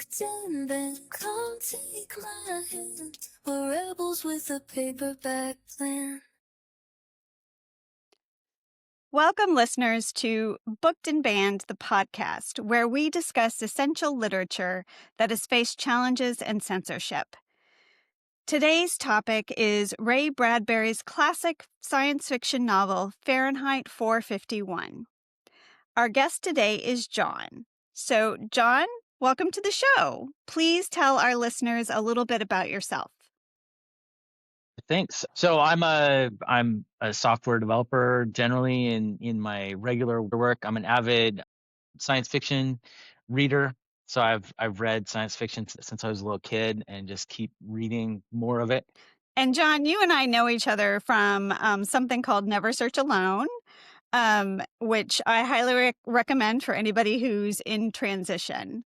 locked in, then come take my hand. We're rebels with a paperback plan. Welcome, listeners, to Booked and Banned, the podcast, where we discuss essential literature that has faced challenges and censorship. Today's topic is Ray Bradbury's classic science fiction novel, Fahrenheit 451. Our guest today is Jon. So, Jon, welcome to the show. Please tell our listeners a little bit about yourself. Thanks. So I'm a software developer generally in my regular work. I'm an avid science fiction reader. So I've read science fiction since I was a little kid and just keep reading more of it. And Jon, you and I know each other from something called Never Search Alone, which I highly recommend for anybody who's in transition.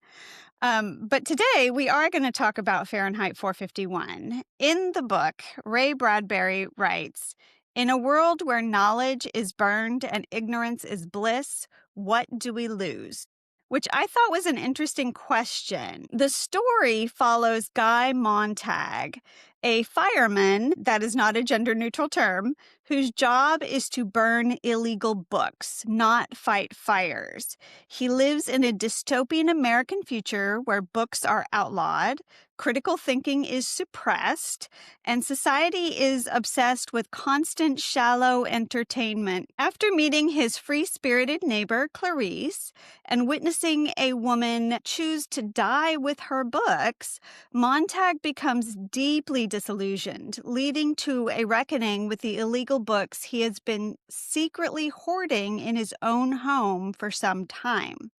But today we are going to talk about Fahrenheit 451. In the book, Ray Bradbury writes, "In a world where knowledge is burned and ignorance is bliss, what do we lose?" Which I thought was an interesting question. The story follows Guy Montag, a fireman, that is not a gender-neutral term, whose job is to burn illegal books, not fight fires. He lives in a dystopian American future where books are outlawed, critical thinking is suppressed, and society is obsessed with constant shallow entertainment. After meeting his free-spirited neighbor, Clarice, and witnessing a woman choose to die with her books, Montag becomes deeply disillusioned, leading to a reckoning with the illegal books he has been secretly hoarding in his own home for some time.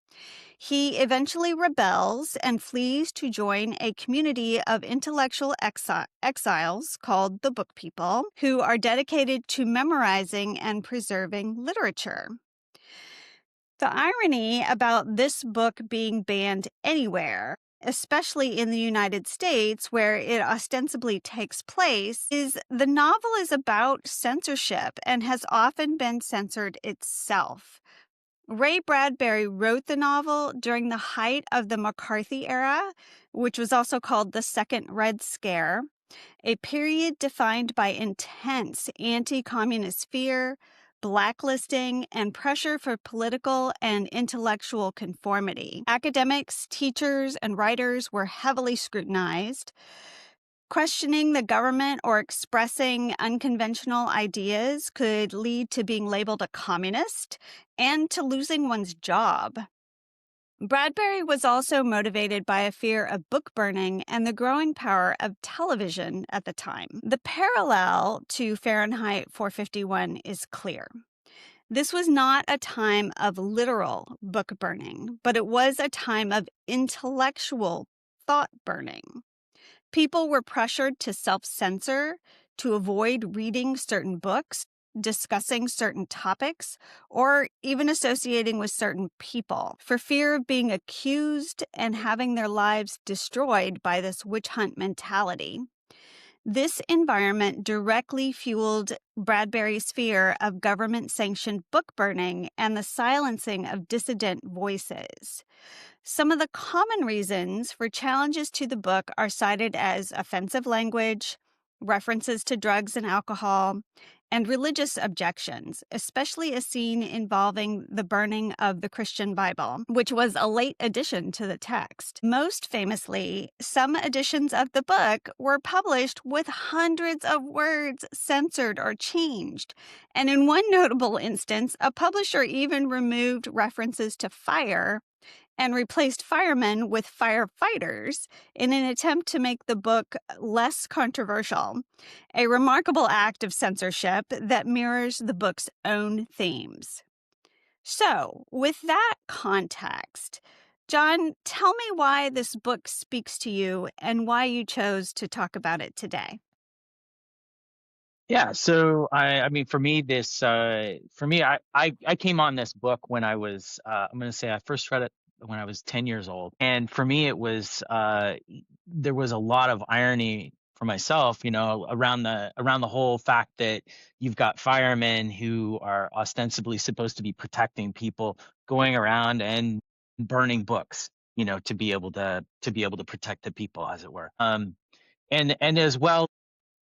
He eventually rebels and flees to join a community of intellectual exiles called the Book People, who are dedicated to memorizing and preserving literature. The irony about this book being banned anywhere, especially in the United States, where it ostensibly takes place, is the novel is about censorship and has often been censored itself. Ray Bradbury wrote the novel during the height of the McCarthy era, which was also called the Second Red Scare, a period defined by intense anti-communist fear, blacklisting, and pressure for political and intellectual conformity. Academics, teachers, and writers were heavily scrutinized. Questioning the government or expressing unconventional ideas could lead to being labeled a communist and to losing one's job. Bradbury was also motivated by a fear of book burning and the growing power of television at the time. The parallel to Fahrenheit 451 is clear. This was not a time of literal book burning, but it was a time of intellectual thought burning. People were pressured to self-censor, to avoid reading certain books, discussing certain topics, or even associating with certain people for fear of being accused and having their lives destroyed by this witch hunt mentality. This environment directly fueled Bradbury's fear of government-sanctioned book burning and the silencing of dissident voices. Some of the common reasons for challenges to the book are cited as offensive language, references to drugs and alcohol, and religious objections, especially a scene involving the burning of the Christian Bible, which was a late addition to the text. Most famously, some editions of the book were published with hundreds of words censored or changed. And in one notable instance, a publisher even removed references to fire and replaced firemen with firefighters in an attempt to make the book less controversial, a remarkable act of censorship that mirrors the book's own themes. So, with that context, Jon, tell me why this book speaks to you and why you chose to talk about it today. Yeah. So I mean, for me, I came on this book when I was, I'm going to say I first read it when I was 10 years old. And for me, it was, there was a lot of irony for myself, around the whole fact that you've got firemen who are ostensibly supposed to be protecting people going around and burning books. to be able to protect the people, as it were. And as well,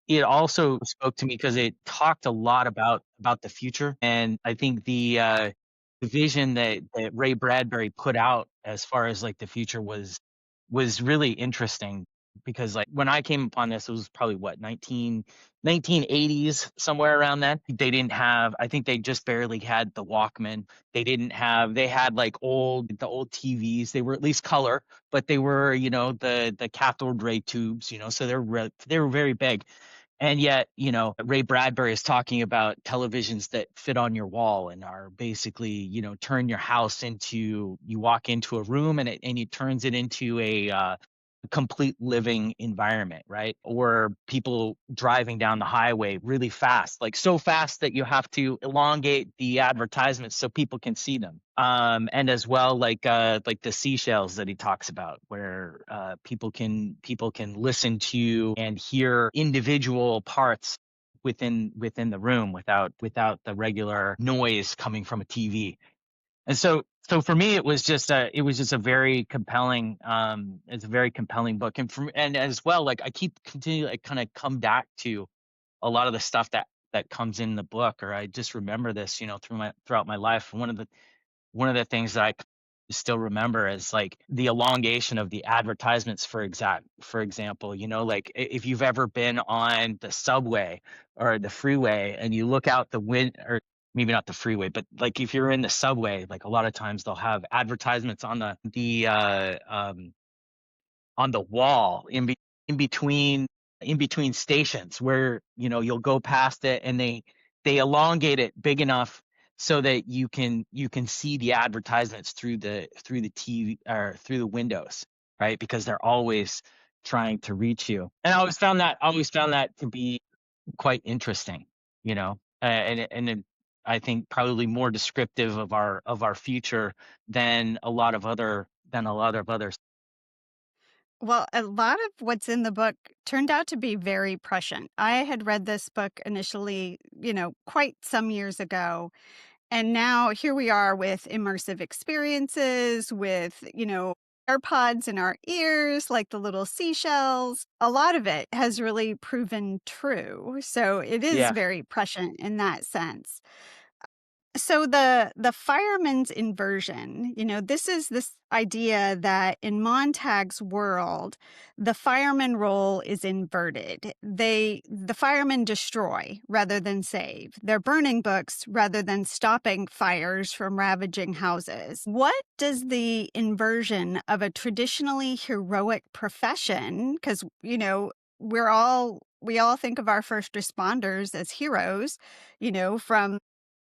it also spoke to me because it talked a lot about the future, and I think the vision that Ray Bradbury put out as far as like the future was really interesting, because like when I came upon this, it was probably what, 1980s, somewhere around then. They didn't have, I think they just barely had the Walkman. They had like the old TVs. They were at least color, but they were, the cathode ray tubes, so they were very big. And yet, Ray Bradbury is talking about televisions that fit on your wall and are basically, turn your house into, you walk into a room and it turns it into a complete living environment, right? Or people driving down the highway really fast, like so fast that you have to elongate the advertisements so people can see them. And as well, like the seashells that he talks about, where people can listen to and hear individual parts within the room without the regular noise coming from a TV. And so for me, it was just a very compelling, it's a very compelling book. And as well, like I keep continuing, like kind of come back to a lot of the stuff that comes in the book, or I just remember this, throughout my life. One of the things that I still remember is like the elongation of the advertisements. For example, like if you've ever been on the subway or the freeway and you look out the wind, or maybe not the freeway, but like if you're in the subway, like a lot of times they'll have advertisements on the wall in between stations, where you'll go past it, and they elongate it big enough so that you can see the advertisements through the TV or through the windows, right? Because they're always trying to reach you. And I always found that to be quite interesting, I think probably more descriptive of our future than a lot of others. Well, a lot of what's in the book turned out to be very prescient. I had read this book initially, quite some years ago. And now here we are with immersive experiences, with, AirPods in our ears, like the little seashells. A lot of it has really proven true. So it is Yeah. very prescient in that sense. So the fireman's inversion, this is this idea that in Montag's world, the fireman role is inverted. The firemen destroy rather than save. They're burning books rather than stopping fires from ravaging houses. What does the inversion of a traditionally heroic profession, because we all think of our first responders as heroes, from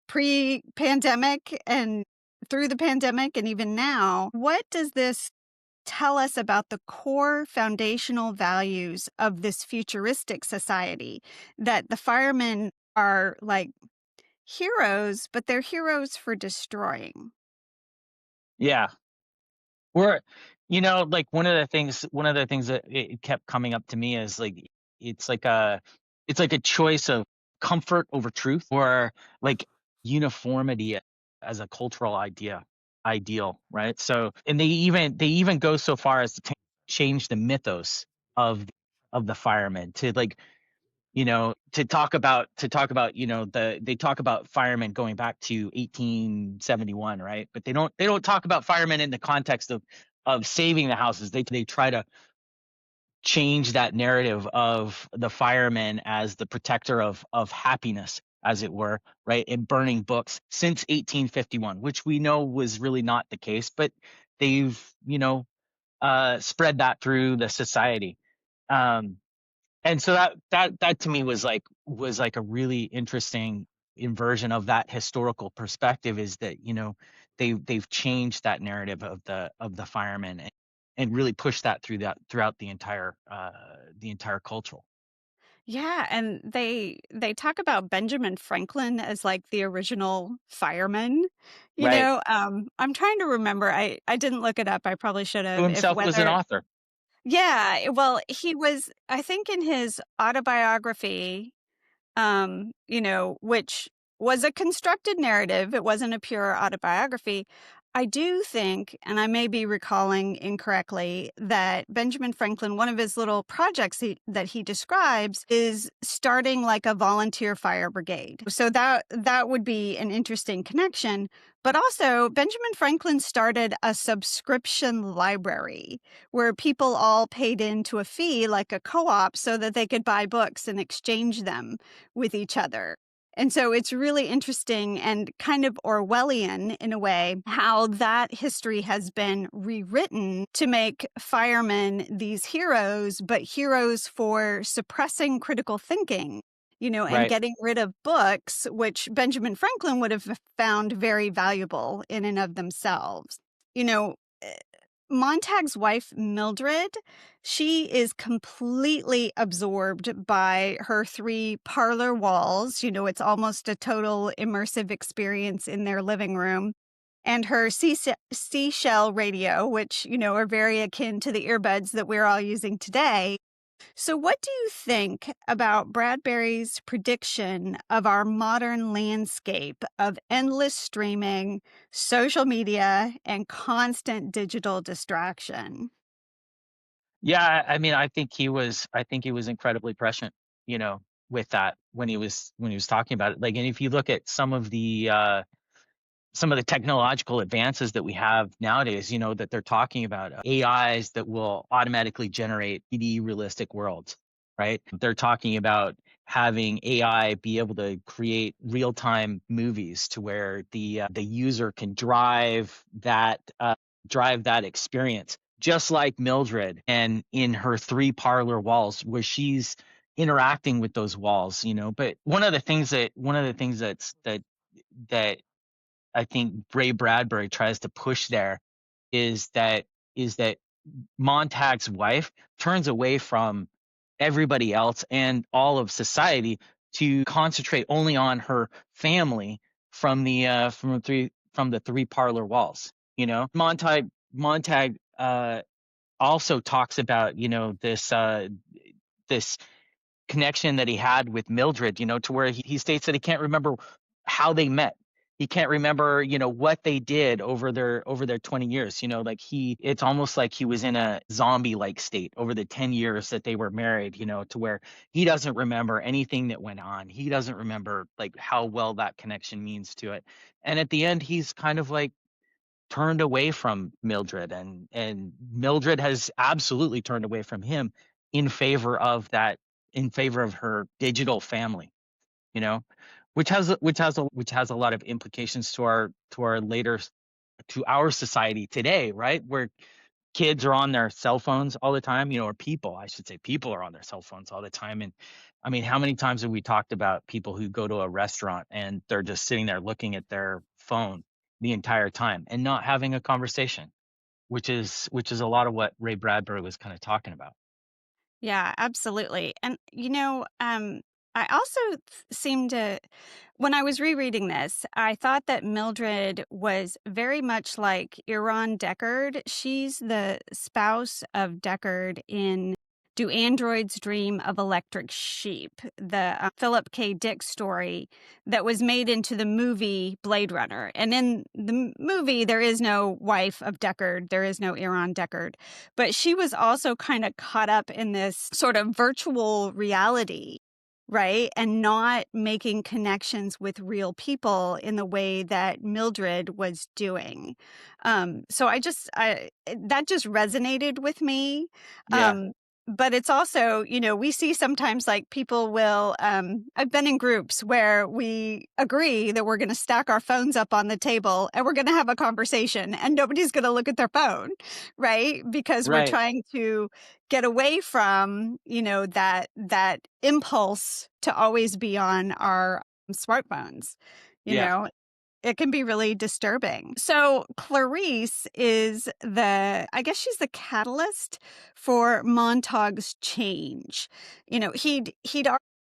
pre-pandemic and through the pandemic and even now, what does this tell us about the core foundational values of this futuristic society? That the firemen are like heroes, but they're heroes for destroying. Yeah. We're, like one of the things that it kept coming up to me is like it's like a it's like a choice of comfort over truth, or like uniformity as a cultural ideal, right? So, and they even go so far as to change the mythos of the firemen, to like, to talk about, they talk about firemen going back to 1871, right? But they don't talk about firemen in the context of saving the houses. They try to change that narrative of the fireman as the protector of happiness, as it were, right? In burning books since 1851, which we know was really not the case, but they've, spread that through the society. Um, and so that to me was like a really interesting inversion of that historical perspective, is that they've changed that narrative of the firemen, and really pushed that throughout the entire cultural. Yeah, and they talk about Benjamin Franklin as like the original fireman. Right. I'm trying to remember. I didn't look it up. I probably should Who have. If himself was an whether author. Yeah, well, he was, I think, in his autobiography, which was a constructed narrative. It wasn't a pure autobiography. I do think, and I may be recalling incorrectly, that Benjamin Franklin, one of his little projects that he describes is starting like a volunteer fire brigade. So that would be an interesting connection. But also, Benjamin Franklin started a subscription library where people all paid into a fee like a co-op so that they could buy books and exchange them with each other. And so it's really interesting and kind of Orwellian in a way how that history has been rewritten to make firemen these heroes, but heroes for suppressing critical thinking, and Right. getting rid of books, which Benjamin Franklin would have found very valuable in and of themselves. You know, Montag's wife, Mildred, she is completely absorbed by her 3 parlor walls. It's almost a total immersive experience in their living room. And her seashell radio, which, are very akin to the earbuds that we're all using today. So, what do you think about Bradbury's prediction of our modern landscape of endless streaming, social media, and constant digital distraction? Yeah, I mean, I think he was incredibly prescient, you know, with that when he was talking about it. Like, and if you look at some of the technological advances that we have nowadays, that they're talking about, AIs that will automatically generate 3D realistic worlds, right? They're talking about having AI be able to create real-time movies to where the user can drive that experience, just like Mildred and in her 3 parlor walls, where she's interacting with those walls. But one of the things that I think Ray Bradbury tries to push there is that Montag's wife turns away from everybody else and all of society to concentrate only on her family from the three parlor walls. Montag also talks about this connection that he had with Mildred, to where he states that he can't remember how they met. He can't remember, what they did over their 20 years. Like it's almost like he was in a zombie like state over the 10 years that they were married, to where he doesn't remember anything that went on. He doesn't remember like how well that connection means to it. And at the end, he's kind of like turned away from Mildred, and Mildred has absolutely turned away from him in favor of that in favor of her digital family, you know, which has a lot of implications to our society today, right? Where kids are on their cell phones all the time, or people, I should say, people are on their cell phones all the time. And I mean, how many times have we talked about people who go to a restaurant and they're just sitting there looking at their phone the entire time and not having a conversation, which is a lot of what Ray Bradbury was kind of talking about. Yeah, absolutely. And, I also seem to, when I was rereading this, I thought that Mildred was very much like Iran Deckard. She's the spouse of Deckard in Do Androids Dream of Electric Sheep, the Philip K. Dick story that was made into the movie Blade Runner. And in the movie, there is no wife of Deckard, there is no Iran Deckard. But she was also kind of caught up in this sort of virtual reality, right? And not making connections with real people in the way that Mildred was doing. So that just resonated with me. Yeah, Um, but it's also, we see sometimes like people will, I've been in groups where we agree that we're going to stack our phones up on the table and we're going to have a conversation and nobody's going to look at their phone, right? Because we're right. trying to get away from, that impulse to always be on our smartphones. You Yeah, know, it can be really disturbing. So Clarice is I guess she's the catalyst for Montag's change.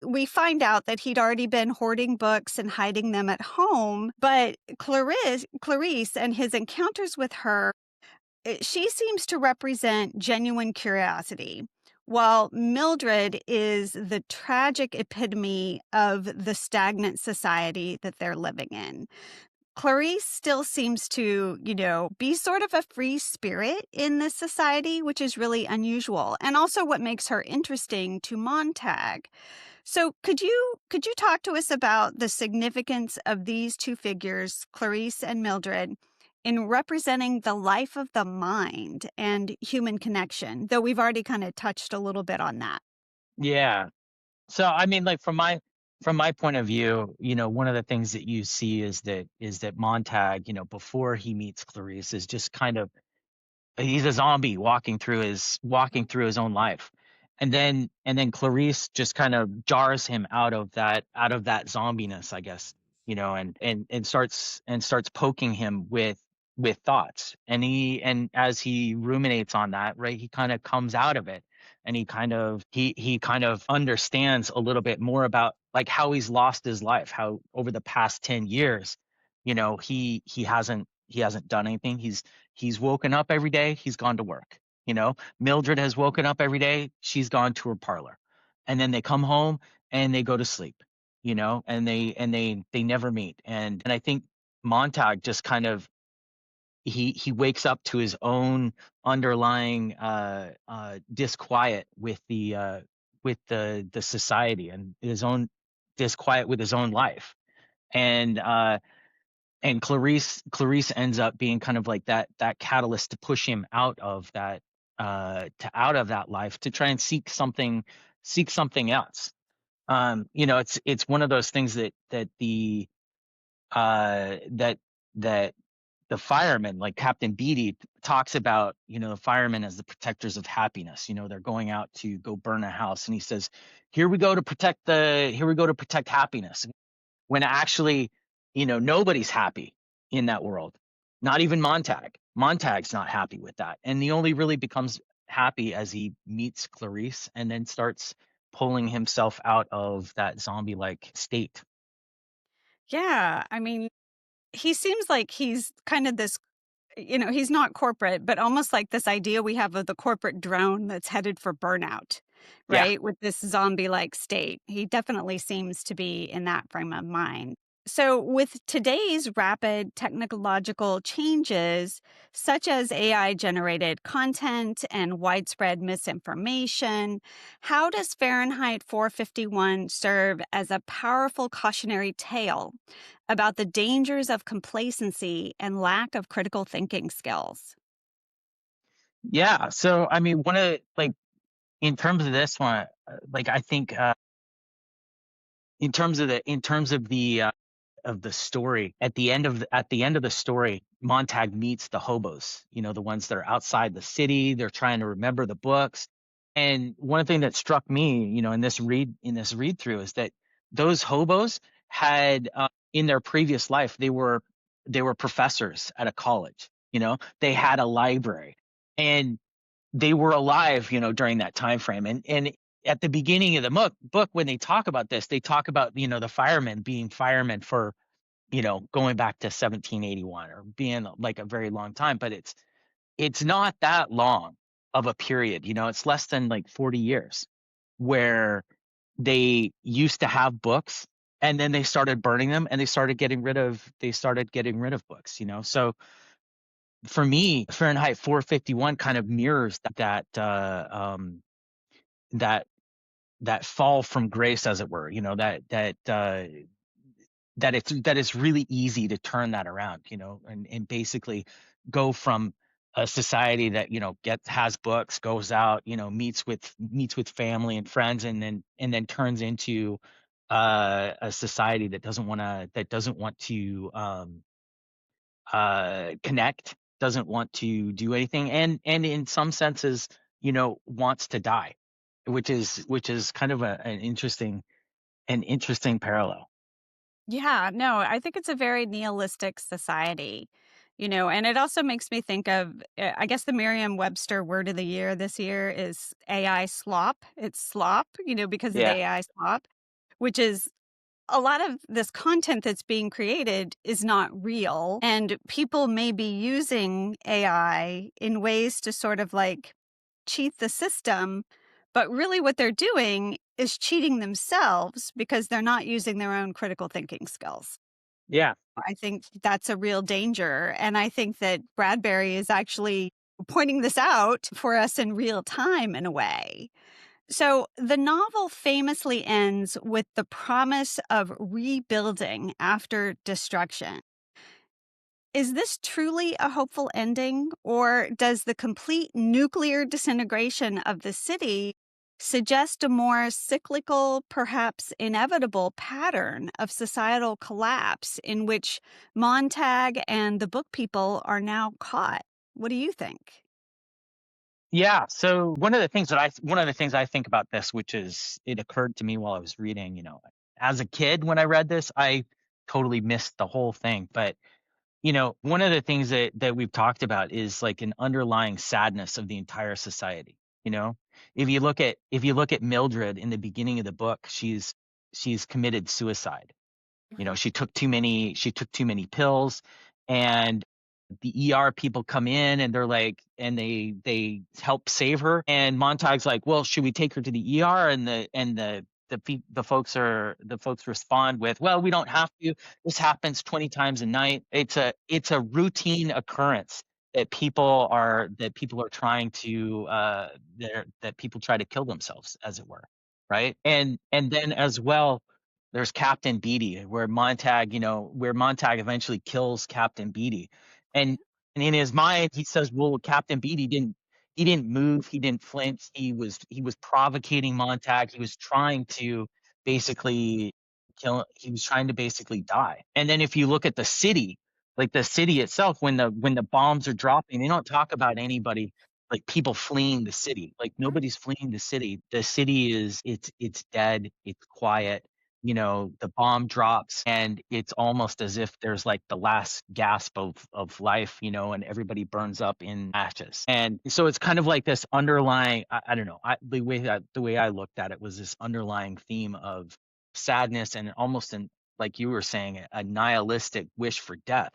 We find out that he'd already been hoarding books and hiding them at home, but Clarice and his encounters with her, she seems to represent genuine curiosity, while Mildred is the tragic epitome of the stagnant society that they're living in. Clarice still seems to, be sort of a free spirit in this society, which is really unusual, and also what makes her interesting to Montag. So could you talk to us about the significance of these two figures, Clarice and Mildred, in representing the life of the mind and human connection, though we've already kind of touched a little bit on that. Yeah. So I mean, like from my point of view, one of the things that you see is that Montag, before he meets Clarice, is just kind of he's a zombie walking through his own life. And then Clarice just kind of jars him out of that zombiness, I guess, and starts poking him with thoughts. And as he ruminates on that, right, he kind of comes out of it, and he kind of understands a little bit more about like how he's lost his life, how over the past 10 years, he hasn't done anything. He's woken up every day, he's gone to work. Mildred has woken up every day, she's gone to her parlor. And then they come home and they go to sleep, and they never meet. And I think Montag just kind of he wakes up to his own underlying disquiet with the society, and his own disquiet with his own life. And Clarice ends up being kind of like that catalyst to push him out of that life, to try and seek something else. It's one of those things that that the firemen, like Captain Beatty, talks about, the firemen as the protectors of happiness. They're going out to go burn a house, and he says, here we go to protect happiness, when actually, nobody's happy in that world. Not even Montag. Montag's not happy with that. And he only really becomes happy as he meets Clarice and then starts pulling himself out of that zombie-like state. Yeah, I mean, he seems like he's kind of this, he's not corporate, but almost like this idea we have of the corporate drone that's headed for burnout, Yeah. right? With this zombie-like state. He definitely seems to be in that frame of mind. So, with today's rapid technological changes, such as AI generated content and widespread misinformation, how does Fahrenheit 451 serve as a powerful cautionary tale about the dangers of complacency and lack of critical thinking skills? Yeah. So, I mean, like, in terms of this one, like, I think, in terms of the story, at the end of the story, Montag meets the hobos, the ones that are outside the city. They're trying to remember the books. And one thing that struck me, in this read through, is that those hobos had, in their previous life, they were professors at a college. They had a library, and they were alive, during that time frame. And at the beginning of the book, when they talk about this, they talk about, the firemen being firemen for, going back to 1781, or being like a very long time. But it's not that long of a period. It's less than like 40 years, where they used to have books, and then they started burning them, and they started getting rid of books. So for me, Fahrenheit 451 kind of mirrors that that fall from grace, as it were. That it's really easy to turn that around, and basically go from a society that, has books, goes out, meets with family and friends, and then turns into a society that doesn't want to connect, doesn't want to do anything, and in some senses, wants to die, which is kind of an interesting parallel. Yeah, no, I think it's a very nihilistic society, and it also makes me think of, I guess the Merriam-Webster word of the year this year is AI slop. It's slop, because of Yeah. AI slop, which is a lot of this content that's being created is not real. And people may be using AI in ways to sort of like cheat the system. But really, what they're doing is cheating themselves because they're not using their own critical thinking skills. Yeah. I think that's a real danger. And I think that Bradbury is actually pointing this out for us in real time in a way. So the novel famously ends with the promise of rebuilding after destruction. Is this truly a hopeful ending, or does the complete nuclear disintegration of the city suggest a more cyclical, perhaps inevitable pattern of societal collapse in which Montag and the book people are now caught? What do you think? Yeah. So one of the things I think about this, which is it occurred to me while I was reading, as a kid when I read this, I totally missed the whole thing. But one of the things that we've talked about is like an underlying sadness of the entire society. You know, if you look at Mildred in the beginning of the book, she's committed suicide. She took too many pills, and the ER people come in and they're like, and they help save her. And Montag's like, well, should we take her to the ER? And the folks respond with, well, we don't have to. This happens 20 times a night. It's a routine occurrence that people are trying to that people try to kill themselves, as it were, right? And then as well, there's Captain Beatty, where Montag eventually kills Captain Beatty. And in his mind, he says, well, Captain Beatty didn't move, he didn't flinch. He was provocating Montag. He was trying to basically die. And then if you look at the city, like the city itself, when the bombs are dropping, they don't talk about anybody, like people fleeing the city. Like nobody's fleeing the city. The city it's dead, it's quiet. The bomb drops and it's almost as if there's like the last gasp of life, and everybody burns up in ashes. And so it's kind of like this underlying, I don't know, the way I looked at it was this underlying theme of sadness and almost like you were saying, a nihilistic wish for death.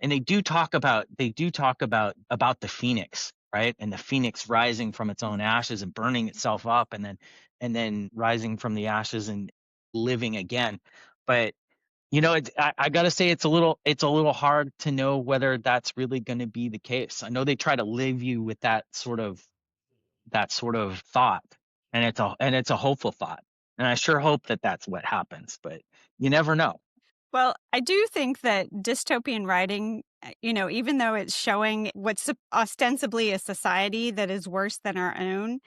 And they do talk about the phoenix, right? And the phoenix rising from its own ashes and burning itself up, and then rising from the ashes and living again. But I gotta say, it's a little hard to know whether that's really going to be the case. I know they try to leave you with that sort of thought, and it's a hopeful thought, and I sure hope that that's what happens. But you never know. Well, I do think that dystopian writing, even though it's showing what's ostensibly a society that is worse than our own,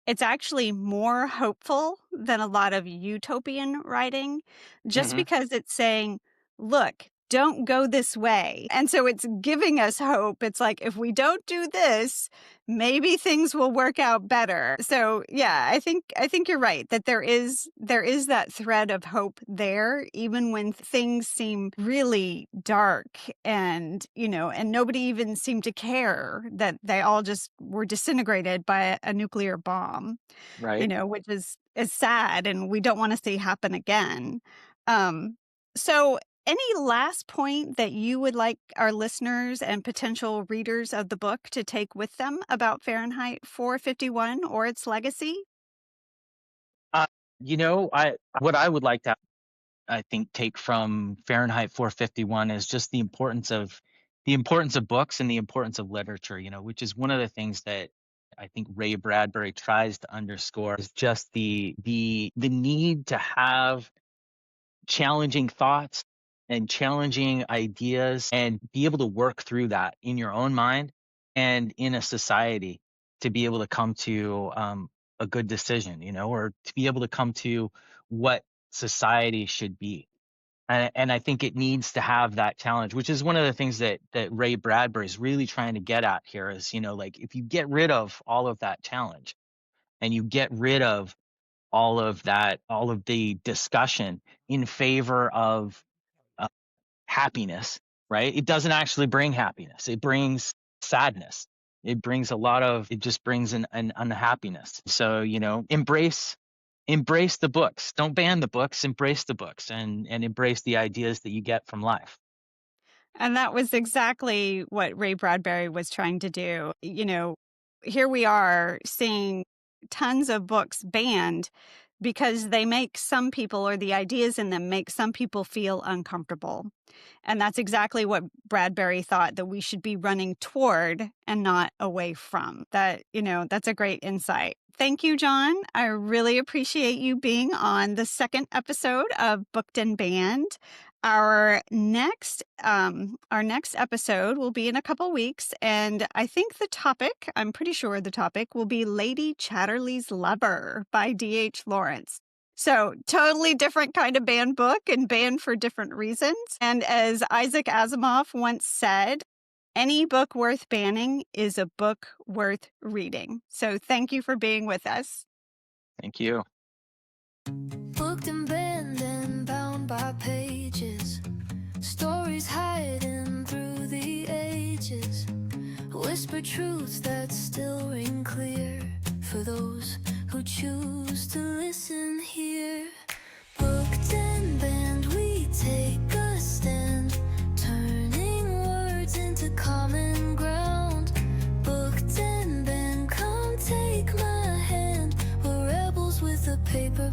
it's actually more hopeful than a lot of utopian writing, just Hmm. because it's saying, look, don't go this way. And so it's giving us hope. It's like, if we don't do this, maybe things will work out better. So yeah, I think you're right that there is that thread of hope there, even when things seem really dark, and nobody even seemed to care that they all just were disintegrated by a nuclear bomb, Right. which is sad and we don't want to see happen again. Um, so any last point that you would like our listeners and potential readers of the book to take with them about Fahrenheit 451 or its legacy? Uh, what I would like to, I think, take from Fahrenheit 451 is just the importance of books and the importance of literature. Which is one of the things that I think Ray Bradbury tries to underscore, is just the need to have challenging thoughts and challenging ideas and be able to work through that in your own mind and in a society, to be able to come to a good decision, or to be able to come to what society should be. And I think it needs to have that challenge, which is one of the things that Ray Bradbury is really trying to get at here is, like, if you get rid of all of that challenge and you get rid of all of the discussion in favor of uh, happiness, right? It doesn't actually bring happiness. It brings sadness. It just brings an unhappiness. So, embrace the books. Don't ban the books, embrace the books, and embrace the ideas that you get from life. And that was exactly what Ray Bradbury was trying to do. Here we are seeing tons of books banned because they make some people, or the ideas in them make some people feel uncomfortable. And that's exactly what Bradbury thought that we should be running toward and not away from. That, that's a great insight. Thank you, Jon. I really appreciate you being on the second episode of Booked and Banned. Our next episode will be in a couple weeks, and I think I'm pretty sure the topic will be Lady Chatterley's Lover by D.H. Lawrence. So totally different kind of banned book, and banned for different reasons. And as Isaac Asimov once said, any book worth banning is a book worth reading. So thank you for being with us. Thank you. Booked and banned and bound by pages, stories hiding through the ages, whispered truths that still ring clear for those who choose to listen here. Booked and banned, we take a stand, turning words into common ground. Booked and banned, come take my hand, we're rebels with a paper